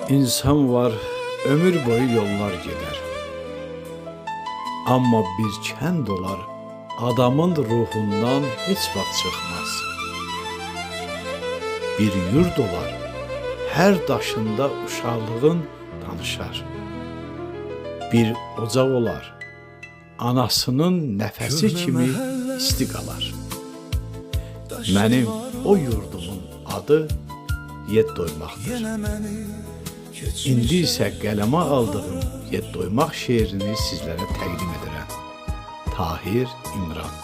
İnsan var, ömür boyu yollar gider. Amma bir kənd olar, adamın ruhundan heç vaxt çıxmaz. Bir yurd olar, hər daşında uşaqlığın danışar. Bir ocaq olar, anasının nəfəsi kimi isti qalar. Mənim o yurdumun adı Yed Doymaqdır. İndi isə qələmə aldığım Yed Doymaq şeirini sizlərə təqdim edirəm. Tahir İmran.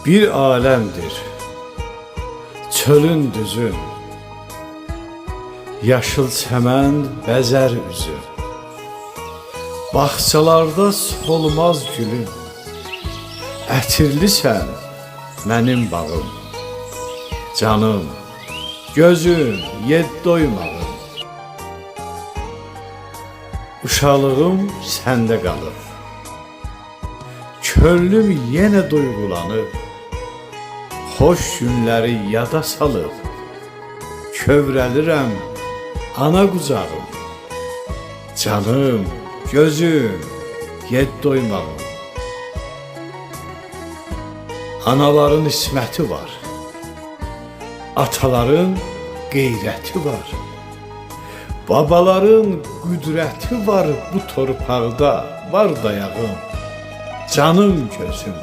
Bir aləmdir, çölün düzün, yaşıl çəmən bəzər üzü. Bağçalarda solmaz gülüm, ətirlisən mənim bağım. Canım, gözüm, yed doymağım. Uşaqlığım səndə qalıb. Könlüm yenə duyğulanıb. Xoş günləri yada salıb. Kövrəlirəm ana qucağım. Canım, gözüm, yed doymağım. Anaların isməti var. Ataların qeyrəti var. Babaların qüdrəti var bu torpaqda, var dayağım. Canım gözüm,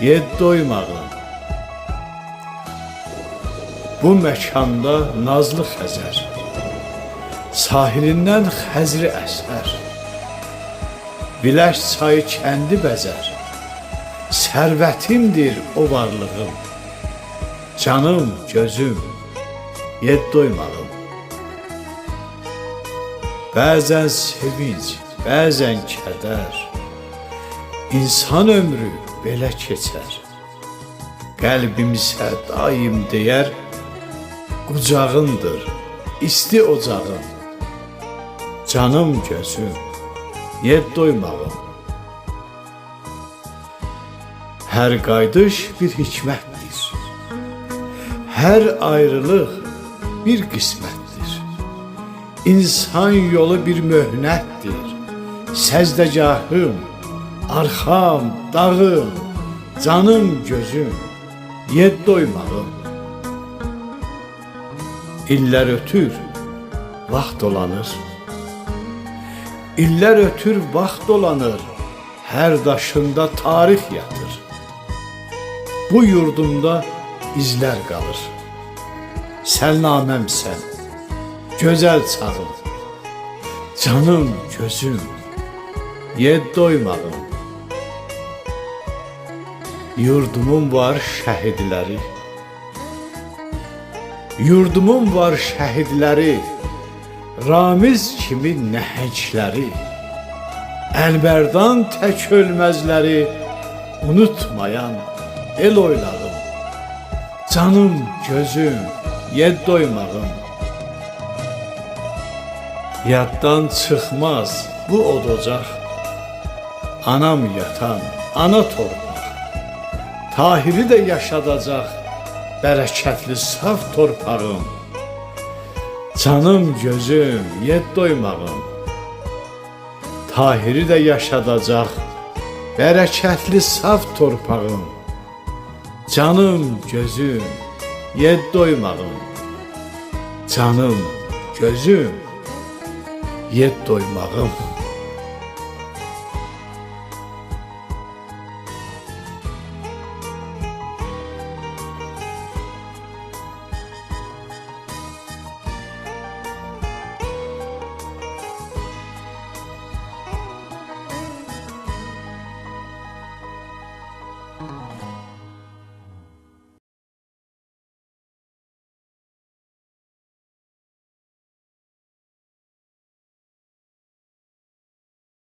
yed doymağım. Bu məkanda nazlı Xəzər, sahilindən Xəzri əsər. Biləş çayı kəndi bəzər, sərvətimdir o varlığım. Canım, gözüm, yed doymağım. Bəzən sevinç, bəzən kədər, İnsan ömrü belə keçər. Qəlbim isə daim deyər, qucağındır, isti ocağın. Canım, gözüm, yed doymağım. Hər qaydış bir hikmətdir. Hər ayrılıq bir qismətdir. İnsan yolu bir möhnətdir. Səzdəgahım, arxam, dağım, canım, gözüm, yed doymağım. İllər ötür, vaxt dolanır. İllər ötür, vaxt dolanır. Hər daşında tarix yatır. Bu yurdumda izlər qalır. Sən naməmsən, gözəl çağım. Canım, gözüm, yed doymağım. Yurdumun var şəhidləri. Yurdumun var şəhidləri. Ramiz kimi nəhəngləri. Əlbərdan tək ölməzləri. Unutmayan el oylağım. Canım, gözüm, yed doymağım. Yaddan çıxmaz bu od ocaq. Anam yatan, ana torpaq. Tahiri də yaşadacaq bərəkətli saf torpağım. Canım, gözüm, yed doymağım. Tahiri də yaşadacaq bərəkətli saf torpağım. Canım, gözüm, yed doymağım. Canım, gözüm, yed doymağım.